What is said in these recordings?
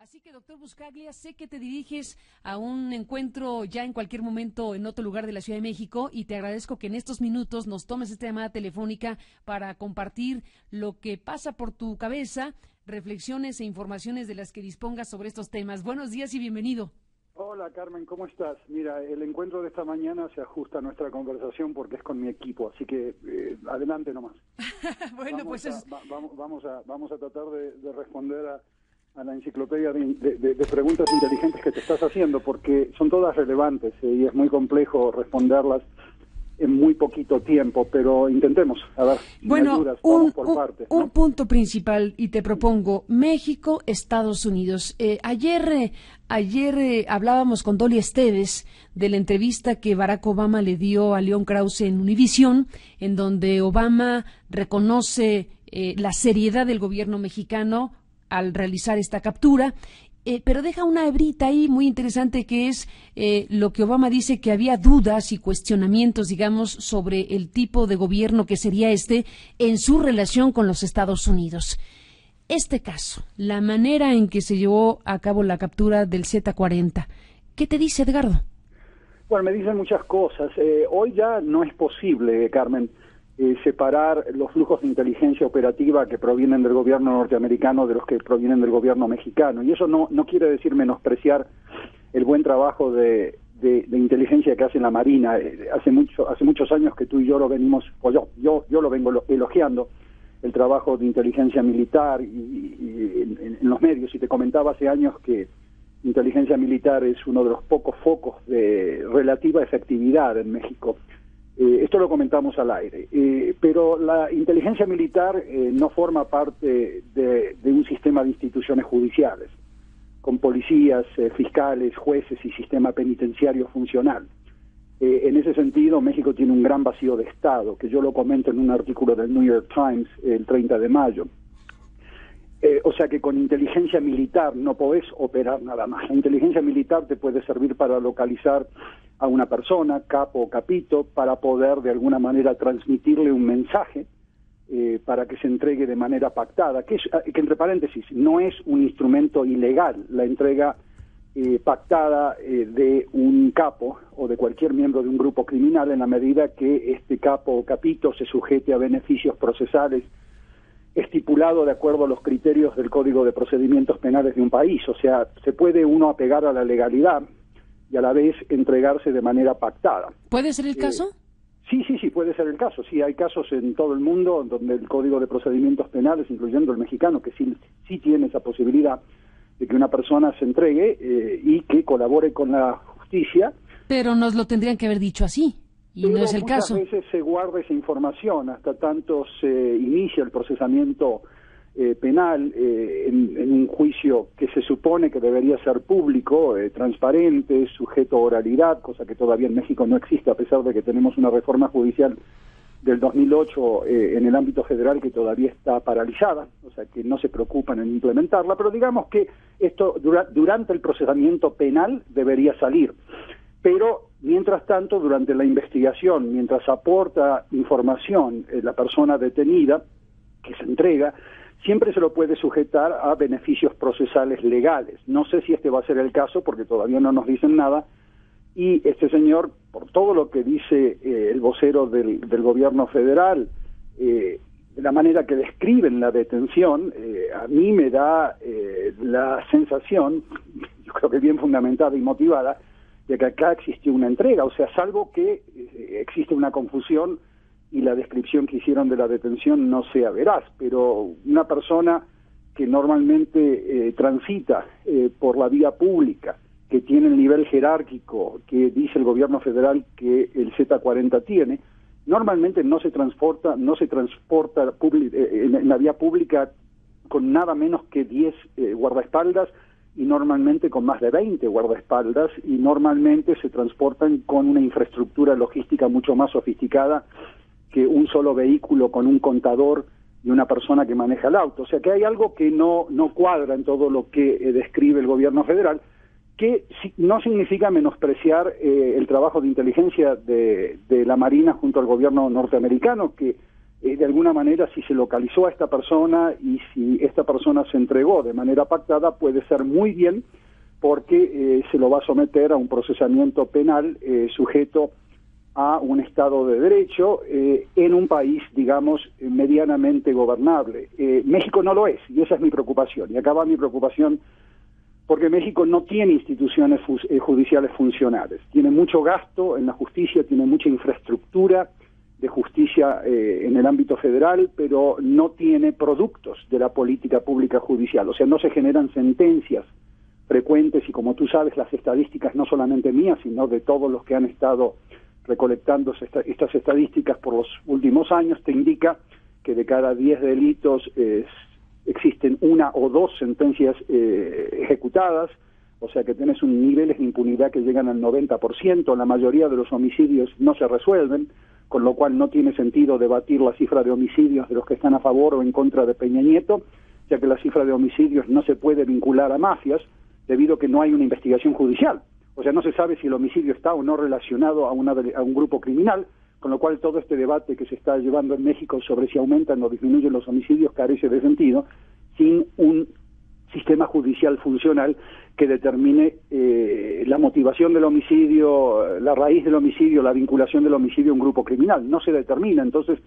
Así que, doctor Buscaglia, sé que te diriges a un encuentro ya en cualquier momento en otro lugar de la Ciudad de México y te agradezco que en estos minutos nos tomes esta llamada telefónica para compartir lo que pasa por tu cabeza, reflexiones e informaciones de las que dispongas sobre estos temas. Buenos días y bienvenido. Hola Carmen, ¿cómo estás? Mira, el encuentro de esta mañana se ajusta a nuestra conversación porque es con mi equipo, así que adelante nomás. Bueno, vamos a tratar de responder a la enciclopedia de preguntas inteligentes que te estás haciendo, porque son todas relevantes y es muy complejo responderlas en muy poquito tiempo, pero intentemos. A ver, bueno, me ayudas, vamos por partes, ¿no? Un punto principal, y te propongo, México, Estados Unidos. Ayer hablábamos con Dolly Esteves de la entrevista que Barack Obama le dio a León Krause en Univisión, en donde Obama reconoce la seriedad del gobierno mexicano al realizar esta captura, pero deja una hebrita ahí muy interesante que es lo que Obama dice, que había dudas y cuestionamientos, digamos, sobre el tipo de gobierno que sería en su relación con los Estados Unidos. Este caso, la manera en que se llevó a cabo la captura del Z-40, ¿qué te dice, Edgardo? Bueno, me dicen muchas cosas. Hoy ya no es posible, Carmen, separar los flujos de inteligencia operativa que provienen del gobierno norteamericano de los que provienen del gobierno mexicano. Y eso no quiere decir menospreciar el buen trabajo de inteligencia que hace la Marina. Hace muchos años que tú y yo lo venimos, o yo lo vengo elogiando, el trabajo de inteligencia militar y en los medios. Y te comentaba hace años que inteligencia militar es uno de los pocos focos de relativa efectividad en México. Esto lo comentamos al aire, pero la inteligencia militar no forma parte de un sistema de instituciones judiciales, con policías, fiscales, jueces y sistema penitenciario funcional. En ese sentido, México tiene un gran vacío de Estado, que yo lo comento en un artículo del New York Times el 30 de mayo. O sea que con inteligencia militar no podés operar nada más. La inteligencia militar te puede servir para localizar a una persona, capo o capito, para poder de alguna manera transmitirle un mensaje para que se entregue de manera pactada, que entre paréntesis no es un instrumento ilegal, la entrega pactada de un capo o de cualquier miembro de un grupo criminal en la medida que este capo o capito se sujete a beneficios procesales estipulado de acuerdo a los criterios del Código de Procedimientos Penales de un país. O sea, se puede uno apegar a la legalidad y a la vez entregarse de manera pactada. ¿Puede ser el caso? Sí, puede ser el caso. Sí, hay casos en todo el mundo donde el Código de Procedimientos Penales, incluyendo el mexicano, que sí tiene esa posibilidad de que una persona se entregue y que colabore con la justicia. Pero nos lo tendrían que haber dicho así. Y no es el caso. Muchas veces se guarda esa información hasta tanto se inicia el procesamiento penal en un juicio que se supone que debería ser público, transparente, sujeto a oralidad, cosa que todavía en México no existe, a pesar de que tenemos una reforma judicial del 2008 en el ámbito federal que todavía está paralizada, o sea que no se preocupan en implementarla, pero digamos que esto durante el procesamiento penal debería salir. Pero, mientras tanto, durante la investigación, mientras aporta información la persona detenida, que se entrega, siempre se lo puede sujetar a beneficios procesales legales. No sé si este va a ser el caso, porque todavía no nos dicen nada, y este señor, por todo lo que dice el vocero del gobierno federal, de la manera que describen la detención, a mí me da la sensación, yo creo que bien fundamentada y motivada, de que acá existió una entrega, o sea, salvo que existe una confusión y la descripción que hicieron de la detención no sea veraz, pero una persona que normalmente transita por la vía pública, que tiene el nivel jerárquico que dice el gobierno federal que el Z-40 tiene, normalmente no se transporta en la vía pública con nada menos que 10 guardaespaldas, y normalmente con más de 20 guardaespaldas, y normalmente se transportan con una infraestructura logística mucho más sofisticada que un solo vehículo con un contador y una persona que maneja el auto. O sea que hay algo que no cuadra en todo lo que describe el gobierno federal, que no significa menospreciar el trabajo de inteligencia de la Marina junto al gobierno norteamericano, que de alguna manera si se localizó a esta persona y si esta persona se entregó de manera pactada, puede ser muy bien, porque se lo va a someter a un procesamiento penal sujeto a un Estado de Derecho en un país, digamos, medianamente gobernable. México no lo es, y esa es mi preocupación. Y acá va mi preocupación, porque México no tiene instituciones judiciales funcionales. Tiene mucho gasto en la justicia, tiene mucha infraestructura de justicia en el ámbito federal, pero no tiene productos de la política pública judicial. O sea, no se generan sentencias frecuentes, y como tú sabes, las estadísticas, no solamente mías, sino de todos los que han estado recolectando estas estadísticas por los últimos años, te indica que de cada 10 delitos existen 1 o 2 sentencias ejecutadas, o sea que tenés niveles de impunidad que llegan al 90%, la mayoría de los homicidios no se resuelven, con lo cual no tiene sentido debatir la cifra de homicidios de los que están a favor o en contra de Peña Nieto, ya que la cifra de homicidios no se puede vincular a mafias, debido a que no hay una investigación judicial. O sea, no se sabe si el homicidio está o no relacionado a un grupo criminal, con lo cual todo este debate que se está llevando en México sobre si aumentan o disminuyen los homicidios carece de sentido, sin un sistema judicial funcional que determine la motivación del homicidio, la raíz del homicidio, la vinculación del homicidio a un grupo criminal. No se determina. Entonces,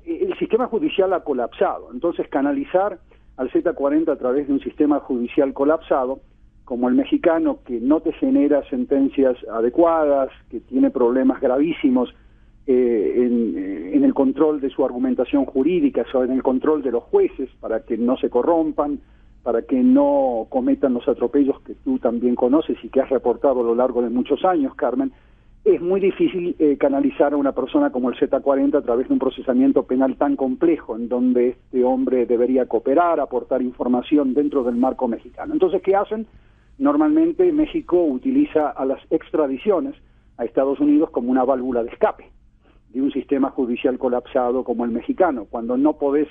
el sistema judicial ha colapsado. Entonces, canalizar al Z40 a través de un sistema judicial colapsado, como el mexicano, que no te genera sentencias adecuadas, que tiene problemas gravísimos en el control de su argumentación jurídica, o en el control de los jueces, para que no se corrompan, para que no cometan los atropellos que tú también conoces y que has reportado a lo largo de muchos años, Carmen. Es muy difícil canalizar a una persona como el Z40 a través de un procesamiento penal tan complejo, en donde este hombre debería cooperar, aportar información dentro del marco mexicano. Entonces, ¿qué hacen? Normalmente México utiliza a las extradiciones a Estados Unidos como una válvula de escape de un sistema judicial colapsado como el mexicano. Cuando no podés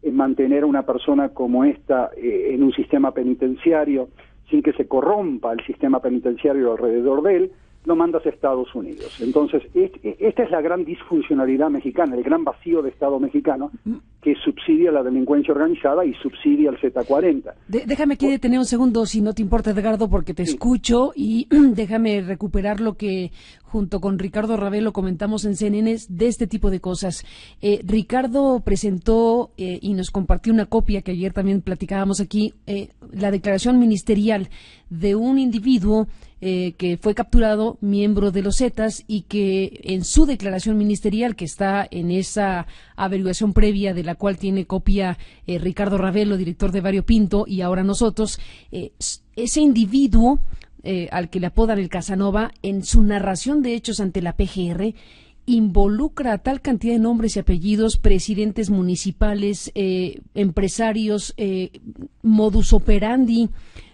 mantener a una persona como esta en un sistema penitenciario sin que se corrompa el sistema penitenciario alrededor de él, lo mandas a Estados Unidos. Entonces, esta es la gran disfuncionalidad mexicana, el gran vacío de Estado mexicano, que subsidia la delincuencia organizada y subsidia al Z40. Déjame aquí detener un segundo, si no te importa, Edgardo, porque te escucho, y déjame recuperar lo que junto con Ricardo Ravelo comentamos en CNN de este tipo de cosas. Ricardo presentó y nos compartió una copia que ayer también platicábamos aquí, la declaración ministerial de un individuo que fue capturado, miembro de los Zetas, y que en su declaración ministerial, que está en esa averiguación previa de la cual tiene copia Ricardo Ravelo, director de Variopinto, y ahora nosotros, ese individuo al que le apodan el Casanova, en su narración de hechos ante la PGR, involucra a tal cantidad de nombres y apellidos, presidentes municipales, empresarios, modus operandi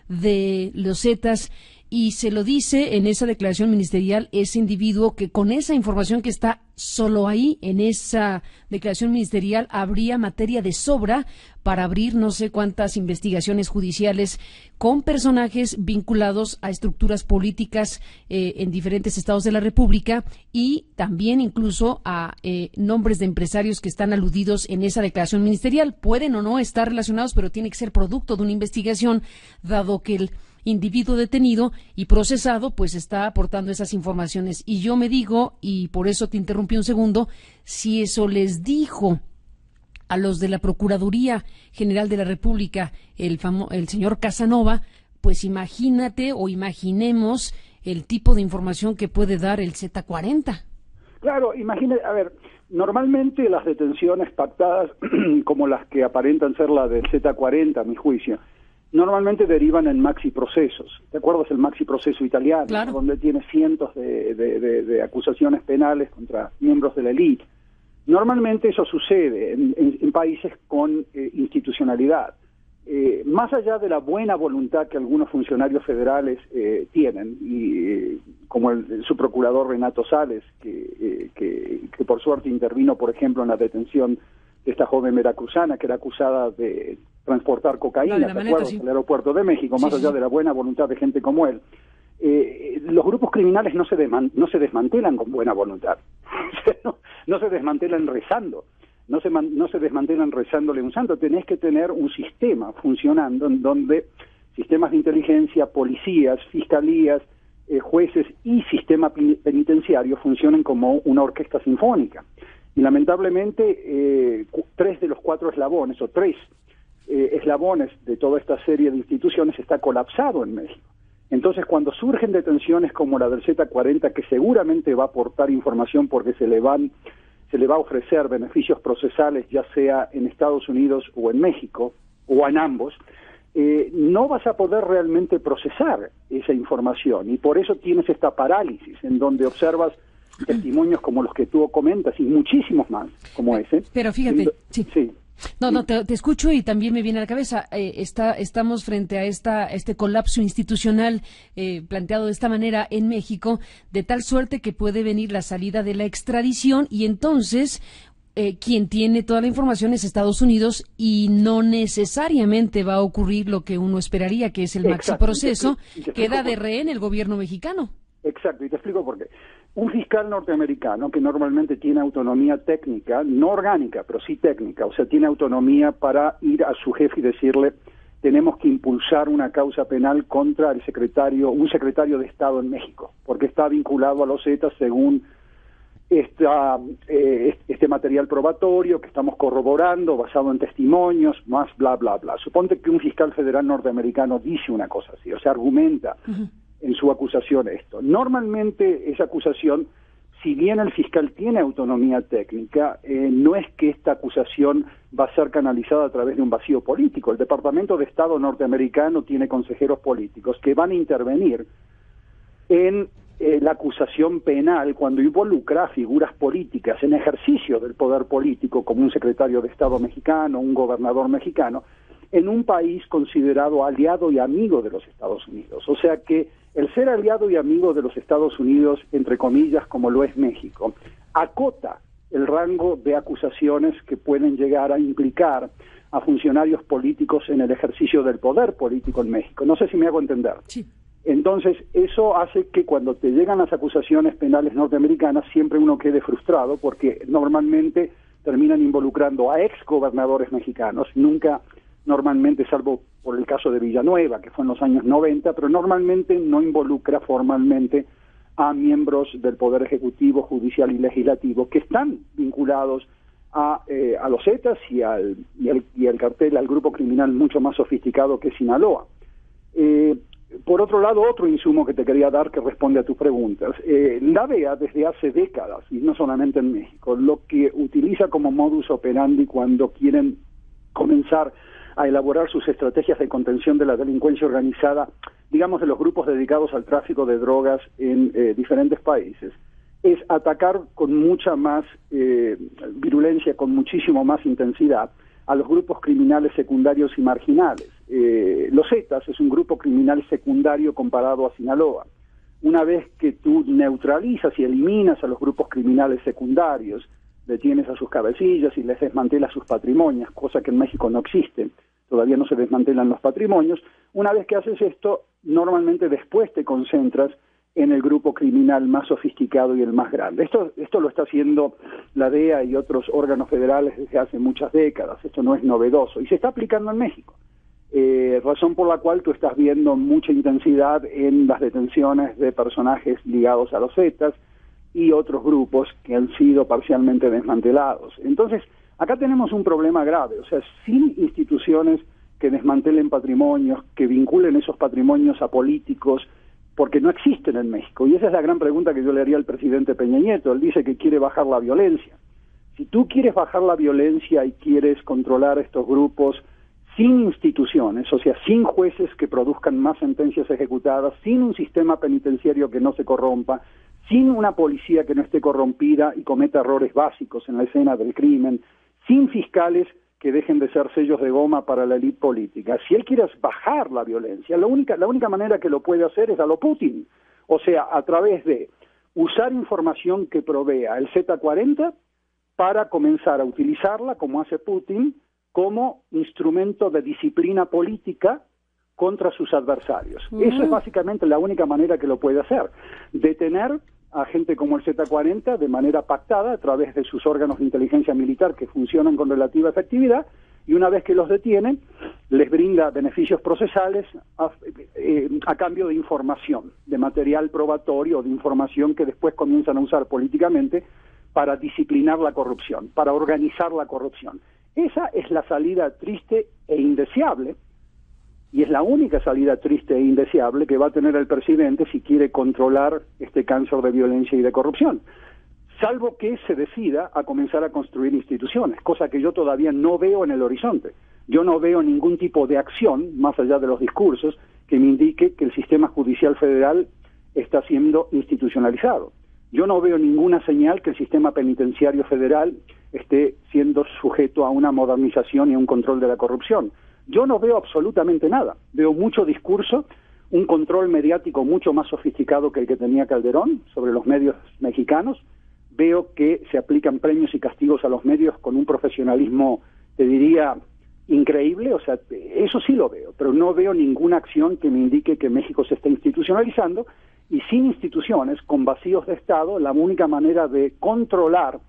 de los Zetas, y se lo dice en esa declaración ministerial ese individuo, que con esa información que está solo ahí en esa declaración ministerial habría materia de sobra para abrir no sé cuántas investigaciones judiciales con personajes vinculados a estructuras políticas en diferentes estados de la República, y también incluso a nombres de empresarios que están aludidos en esa declaración ministerial. Pueden o no estar relacionados, pero tiene que ser producto de una investigación, dado que el individuo detenido y procesado pues está aportando esas informaciones. Y yo me digo, y por eso te interrumpí un segundo, si eso les dijo a los de la Procuraduría General de la República el señor Casanova, pues imagínate o imaginemos el tipo de información que puede dar el Z40. Claro, imagínate, a ver, normalmente las detenciones pactadas como las que aparentan ser la del Z40, a mi juicio, normalmente derivan en maxi procesos. ¿Te acuerdas el maxi proceso italiano? Claro. Donde tiene cientos de acusaciones penales contra miembros de la élite. Normalmente eso sucede en países con institucionalidad. Más allá de la buena voluntad que algunos funcionarios federales tienen, y como el subprocurador Renato Sales, que por suerte intervino, por ejemplo, en la detención de esta joven veracruzana que era acusada de transportar cocaína, ¿te acuerdas? Sí. Al aeropuerto de México, más allá de la buena voluntad de gente como él. Los grupos criminales no se desmantelan con buena voluntad, no se desmantelan rezando. no se desmantelan rezándole un santo, tenés que tener un sistema funcionando en donde sistemas de inteligencia, policías, fiscalías, jueces y sistema penitenciario funcionen como una orquesta sinfónica. Y lamentablemente 3 de los 4 eslabones, o 3 eslabones de toda esta serie de instituciones está colapsado en México. Entonces, cuando surgen detenciones como la del Z40, que seguramente va a aportar información porque se le va a ofrecer beneficios procesales, ya sea en Estados Unidos o en México, o en ambos, no vas a poder realmente procesar esa información. Y por eso tienes esta parálisis, en donde observas testimonios como los que tú comentas, y muchísimos más como ese. Pero fíjate, sí. No, te escucho y también me viene a la cabeza, estamos frente a este colapso institucional planteado de esta manera en México, de tal suerte que puede venir la salida de la extradición y entonces quien tiene toda la información es Estados Unidos y no necesariamente va a ocurrir lo que uno esperaría, que es el maxi proceso, queda de rehén el gobierno mexicano. Exacto, y te explico por qué. Un fiscal norteamericano que normalmente tiene autonomía técnica, no orgánica, pero sí técnica, o sea, tiene autonomía para ir a su jefe y decirle, tenemos que impulsar una causa penal contra un secretario de Estado en México, porque está vinculado a los Zetas según este material probatorio que estamos corroborando, basado en testimonios, más bla, bla, bla. Suponte que un fiscal federal norteamericano dice una cosa así, o sea, argumenta en su acusación esto. Normalmente esa acusación, si bien el fiscal tiene autonomía técnica, no es que esta acusación va a ser canalizada a través de un vacío político. El Departamento de Estado norteamericano tiene consejeros políticos que van a intervenir en la acusación penal cuando involucra a figuras políticas en ejercicio del poder político, como un secretario de Estado mexicano, un gobernador mexicano, en un país considerado aliado y amigo de los Estados Unidos. O sea que el ser aliado y amigo de los Estados Unidos, entre comillas, como lo es México, acota el rango de acusaciones que pueden llegar a implicar a funcionarios políticos en el ejercicio del poder político en México. No sé si me hago entender. Sí. Entonces, eso hace que cuando te llegan las acusaciones penales norteamericanas, siempre uno quede frustrado, porque normalmente terminan involucrando a exgobernadores mexicanos, nunca normalmente, salvo por el caso de Villanueva, que fue en los años 90, pero normalmente no involucra formalmente a miembros del Poder Ejecutivo, Judicial y Legislativo, que están vinculados a los Zetas y al cartel, al grupo criminal mucho más sofisticado que Sinaloa. Por otro lado, otro insumo que te quería dar que responde a tus preguntas. La DEA, desde hace décadas, y no solamente en México, lo que utiliza como modus operandi cuando quieren comenzar a elaborar sus estrategias de contención de la delincuencia organizada, digamos de los grupos dedicados al tráfico de drogas en diferentes países, es atacar con mucha más virulencia, con muchísimo más intensidad a los grupos criminales secundarios y marginales. Los Zetas es un grupo criminal secundario comparado a Sinaloa. Una vez que tú neutralizas y eliminas a los grupos criminales secundarios, detienes a sus cabecillas y les desmantelas sus patrimonios, cosa que en México no existe, todavía no se desmantelan los patrimonios. Una vez que haces esto, normalmente después te concentras en el grupo criminal más sofisticado y el más grande. Esto lo está haciendo la DEA y otros órganos federales desde hace muchas décadas. Esto no es novedoso y se está aplicando en México. Razón por la cual tú estás viendo mucha intensidad en las detenciones de personajes ligados a los Zetas y otros grupos que han sido parcialmente desmantelados. Entonces, acá tenemos un problema grave, o sea, sin instituciones que desmantelen patrimonios, que vinculen esos patrimonios a políticos, porque no existen en México. Y esa es la gran pregunta que yo le haría al presidente Peña Nieto. Él dice que quiere bajar la violencia. Si tú quieres bajar la violencia y quieres controlar estos grupos sin instituciones, o sea, sin jueces que produzcan más sentencias ejecutadas, sin un sistema penitenciario que no se corrompa, sin una policía que no esté corrompida y cometa errores básicos en la escena del crimen, sin fiscales que dejen de ser sellos de goma para la élite política. Si él quiere bajar la violencia, la única manera que lo puede hacer es a lo Putin, o sea, a través de usar información que provea el Z40 para comenzar a utilizarla, como hace Putin, como instrumento de disciplina política contra sus adversarios. Eso es básicamente la única manera que lo puede hacer. Detener a gente como el Z40 de manera pactada a través de sus órganos de inteligencia militar que funcionan con relativa efectividad, y una vez que los detienen, les brinda beneficios procesales a cambio de información, de material probatorio, de información que después comienzan a usar políticamente para disciplinar la corrupción, para organizar la corrupción. Esa es la salida triste e indeseable, y es la única salida triste e indeseable que va a tener el presidente si quiere controlar este cáncer de violencia y de corrupción, salvo que se decida a comenzar a construir instituciones, cosa que yo todavía no veo en el horizonte. Yo no veo ningún tipo de acción, más allá de los discursos, que me indique que el sistema judicial federal está siendo institucionalizado. Yo no veo ninguna señal que el sistema penitenciario federal esté siendo sujeto a una modernización y a un control de la corrupción. Yo no veo absolutamente nada. Veo mucho discurso, un control mediático mucho más sofisticado que el que tenía Calderón sobre los medios mexicanos. Veo que se aplican premios y castigos a los medios con un profesionalismo, te diría, increíble. O sea, eso sí lo veo, pero no veo ninguna acción que me indique que México se está institucionalizando, y sin instituciones, con vacíos de Estado, la única manera de controlar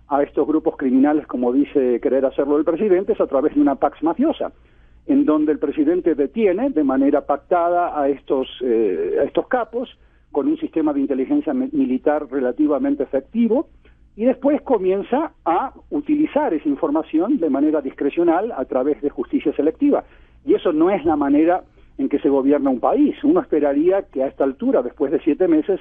a estos grupos criminales, como dice querer hacerlo el presidente, es a través de una pax mafiosa, en donde el presidente detiene de manera pactada a estos capos, con un sistema de inteligencia militar relativamente efectivo, y después comienza a utilizar esa información de manera discrecional a través de justicia selectiva. Y eso no es la manera en que se gobierna un país. Uno esperaría que a esta altura, después de 7 meses,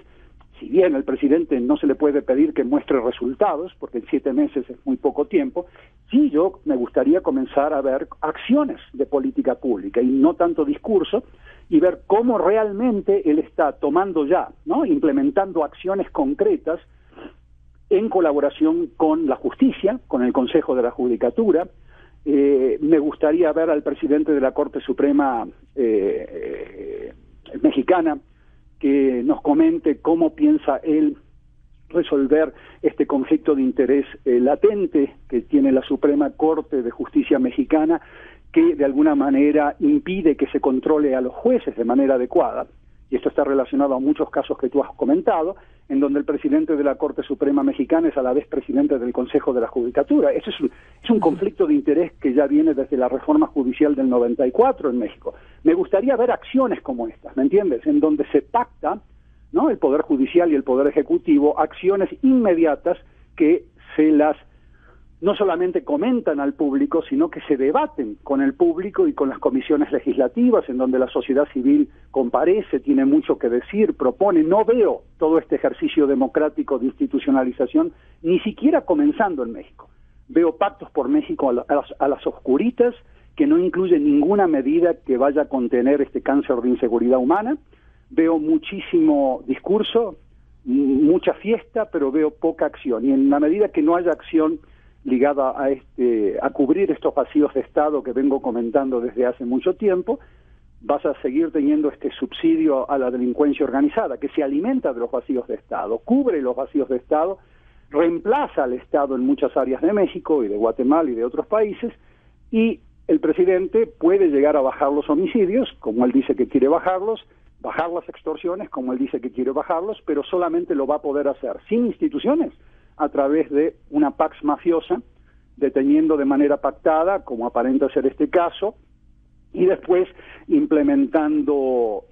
si bien al presidente no se le puede pedir que muestre resultados, porque en 7 meses es muy poco tiempo, sí yo me gustaría comenzar a ver acciones de política pública y no tanto discurso, y ver cómo realmente él está tomando ya, ¿no?, implementando acciones concretas en colaboración con la justicia, con el Consejo de la Judicatura. Me gustaría ver al presidente de la Corte Suprema mexicana que nos comente cómo piensa él resolver este conflicto de interés latente que tiene la Suprema Corte de Justicia mexicana, que de alguna manera impide que se controle a los jueces de manera adecuada. Y esto está relacionado a muchos casos que tú has comentado, en donde el presidente de la Corte Suprema mexicana es a la vez presidente del Consejo de la Judicatura. Eso es un conflicto de interés que ya viene desde la reforma judicial del 94 en México. Me gustaría ver acciones como estas, ¿me entiendes?, en donde se pacta, ¿no?, el Poder Judicial y el Poder Ejecutivo, acciones inmediatas que se las no solamente comentan al público, sino que se debaten con el público y con las comisiones legislativas, en donde la sociedad civil comparece, tiene mucho que decir, propone. No veo todo este ejercicio democrático de institucionalización, ni siquiera comenzando en México. Veo pactos por México a las oscuritas, que no incluyen ninguna medida que vaya a contener este cáncer de inseguridad humana. Veo muchísimo discurso, mucha fiesta, pero veo poca acción. Y en la medida que no haya acción ligada a cubrir estos vacíos de Estado que vengo comentando desde hace mucho tiempo, vas a seguir teniendo este subsidio a la delincuencia organizada, que se alimenta de los vacíos de Estado, cubre los vacíos de Estado, reemplaza al Estado en muchas áreas de México y de Guatemala y de otros países, y el presidente puede llegar a bajar los homicidios, como él dice que quiere bajarlos, bajar las extorsiones, como él dice que quiere bajarlos, pero solamente lo va a poder hacer sin instituciones, a través de una pax mafiosa, deteniendo de manera pactada, como aparenta ser este caso, y después implementando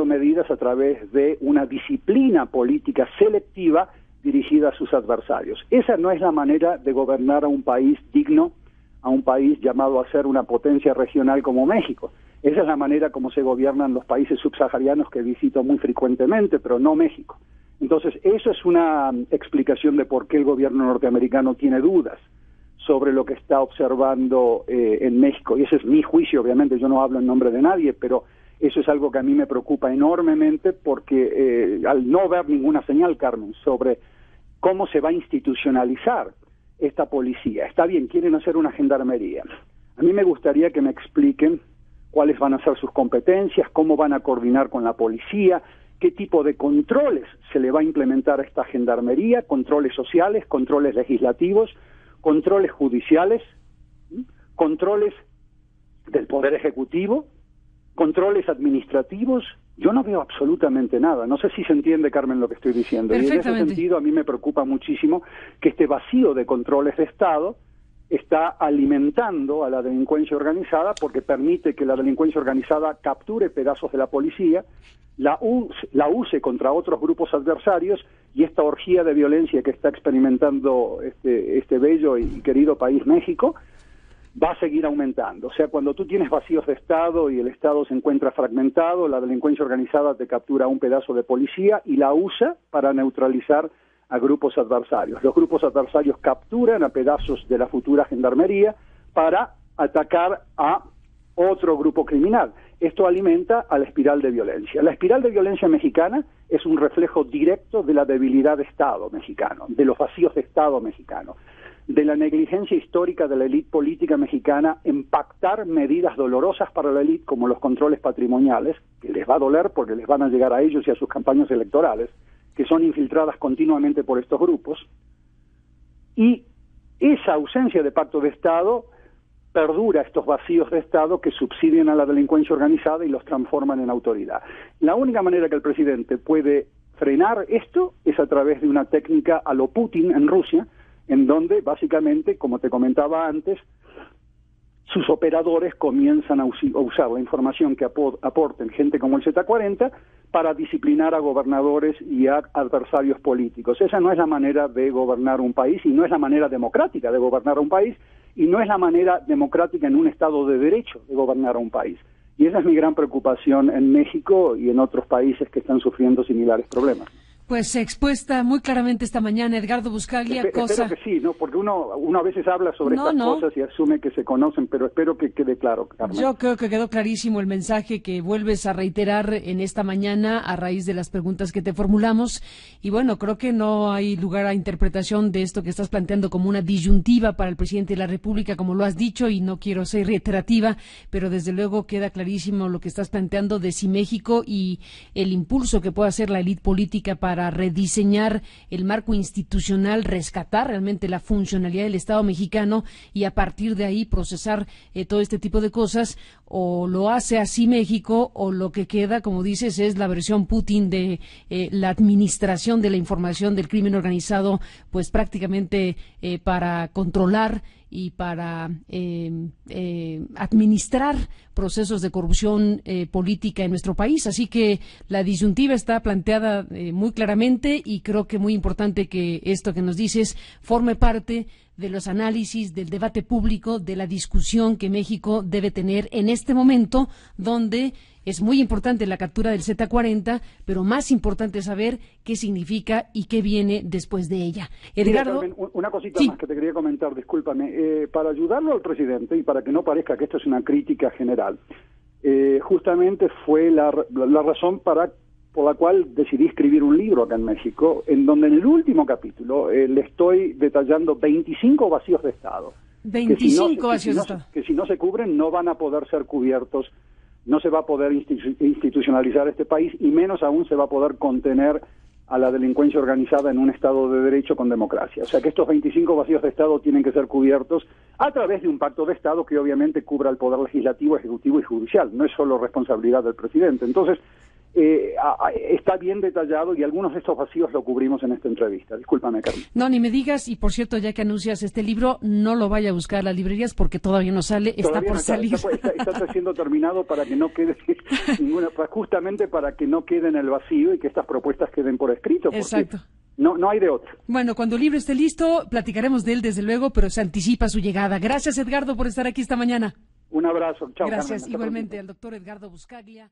medidas a través de una disciplina política selectiva dirigida a sus adversarios. Esa no es la manera de gobernar a un país digno, a un país llamado a ser una potencia regional como México. Esa es la manera como se gobiernan los países subsaharianos que visito muy frecuentemente, pero no México. Entonces, eso es una explicación de por qué el gobierno norteamericano tiene dudas sobre lo que está observando en México. Y ese es mi juicio, obviamente, yo no hablo en nombre de nadie, pero eso es algo que a mí me preocupa enormemente porque al no ver ninguna señal, Carmen, sobre cómo se va a institucionalizar esta policía. Está bien, quieren hacer una gendarmería. A mí me gustaría que me expliquen cuáles van a ser sus competencias, cómo van a coordinar con la policía, qué tipo de controles se le va a implementar a esta gendarmería, controles sociales, controles legislativos, controles judiciales, controles del Poder Ejecutivo, controles administrativos, yo no veo absolutamente nada. No sé si se entiende, Carmen, lo que estoy diciendo. Y en ese sentido a mí me preocupa muchísimo que este vacío de controles de Estado está alimentando a la delincuencia organizada, porque permite que la delincuencia organizada capture pedazos de la policía, la use contra otros grupos adversarios, y esta orgía de violencia que está experimentando este bello y querido país México va a seguir aumentando. O sea, cuando tú tienes vacíos de Estado y el Estado se encuentra fragmentado, la delincuencia organizada te captura un pedazo de policía y la usa para neutralizar a grupos adversarios. Los grupos adversarios capturan a pedazos de la futura gendarmería para atacar a otro grupo criminal. Esto alimenta a la espiral de violencia. La espiral de violencia mexicana es un reflejo directo de la debilidad de Estado mexicano, de los vacíos de Estado mexicano, de la negligencia histórica de la élite política mexicana en pactar medidas dolorosas para la élite, como los controles patrimoniales, que les va a doler porque les van a llegar a ellos y a sus campañas electorales, que son infiltradas continuamente por estos grupos, y esa ausencia de pacto de Estado perdura estos vacíos de Estado que subsidian a la delincuencia organizada y los transforman en autoridad. La única manera que el presidente puede frenar esto es a través de una técnica a lo Putin en Rusia, en donde básicamente, como te comentaba antes, sus operadores comienzan a usar la información que aporten gente como el Z40 para disciplinar a gobernadores y a adversarios políticos. Esa no es la manera de gobernar un país, y no es la manera democrática de gobernar un país, y no es la manera democrática en un Estado de Derecho de gobernar a un país. Y esa es mi gran preocupación en México y en otros países que están sufriendo similares problemas. Pues expuesta muy claramente esta mañana, Edgardo Buscaglia. Espero que sí, ¿no? Porque uno a veces habla sobre estas cosas y asume que se conocen, pero espero que quede claro, Carmen. Yo creo que quedó clarísimo el mensaje que vuelves a reiterar en esta mañana a raíz de las preguntas que te formulamos. Y bueno, creo que no hay lugar a interpretación de esto que estás planteando como una disyuntiva para el presidente de la República, como lo has dicho, y no quiero ser reiterativa, pero desde luego queda clarísimo lo que estás planteando de si México y el impulso que puede hacer la élite política para rediseñar el marco institucional, rescatar realmente la funcionalidad del Estado mexicano y a partir de ahí procesar todo este tipo de cosas. O lo hace así México, o lo que queda, como dices, es la versión Putin de la administración de la información del crimen organizado, pues prácticamente para controlar y para administrar procesos de corrupción política en nuestro país. Así que la disyuntiva está planteada muy claramente, y creo que muy importante que esto que nos dices forme parte de los análisis, del debate público, de la discusión que México debe tener en este momento, donde es muy importante la captura del Z40, pero más importante saber qué significa y qué viene después de ella. Edgardo, Carmen, una cosita más que te quería comentar, discúlpame. Para ayudarlo al presidente y para que no parezca que esto es una crítica general, justamente fue la razón por la cual decidí escribir un libro acá en México, en donde en el último capítulo le estoy detallando 25 vacíos de Estado. 25 vacíos de Estado. Que si no se cubren no van a poder ser cubiertos, no se va a poder institucionalizar este país, y menos aún se va a poder contener a la delincuencia organizada en un Estado de Derecho con democracia. O sea que estos 25 vacíos de Estado tienen que ser cubiertos a través de un pacto de Estado que obviamente cubra el poder legislativo, ejecutivo y judicial. No es solo responsabilidad del presidente. Entonces, está bien detallado, y algunos de estos vacíos lo cubrimos en esta entrevista. Discúlpame, Carmen. No, ni me digas, y por cierto, ya que anuncias este libro, no lo vaya a buscar a las librerías porque todavía no sale, está por salir. Está siendo terminado para que no quede justamente para que no quede en el vacío y que estas propuestas queden por escrito. Exacto. No hay de otro. Bueno, cuando el libro esté listo, platicaremos de él, desde luego, pero se anticipa su llegada. Gracias, Edgardo, por estar aquí esta mañana. Un abrazo. Chao, Gracias, Carmen. igualmente, al doctor Edgardo Buscaglia.